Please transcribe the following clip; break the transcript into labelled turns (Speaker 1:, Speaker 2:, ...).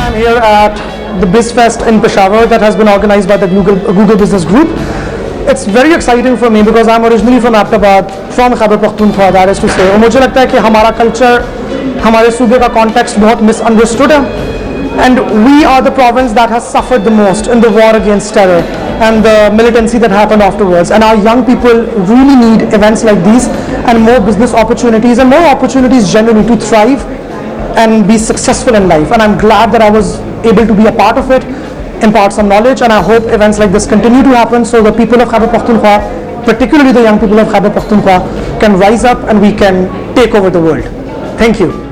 Speaker 1: I'm here at the Bizfest in Peshawar that has been organized by the Google Business Group. It's very exciting for me because I'm originally from Ahmedabad, from Khyber Pakhtunkhwa, that is to say. और मुझे लगता है कि हमारा culture, हमारे सूबे का context बहुत misunderstood है. And we are the province that has suffered the most in the war against terror and the militancy that happened afterwards. And our young people really need events like these and more business opportunities and more opportunities generally to thrive and be successful in life. And I'm glad that I was able to be a part of it, impart some knowledge, and I hope events like this continue to happen so the people of Khyber Pakhtunkhwa, particularly the young people of Khyber Pakhtunkhwa, can rise up and we can take over the world. Thank you.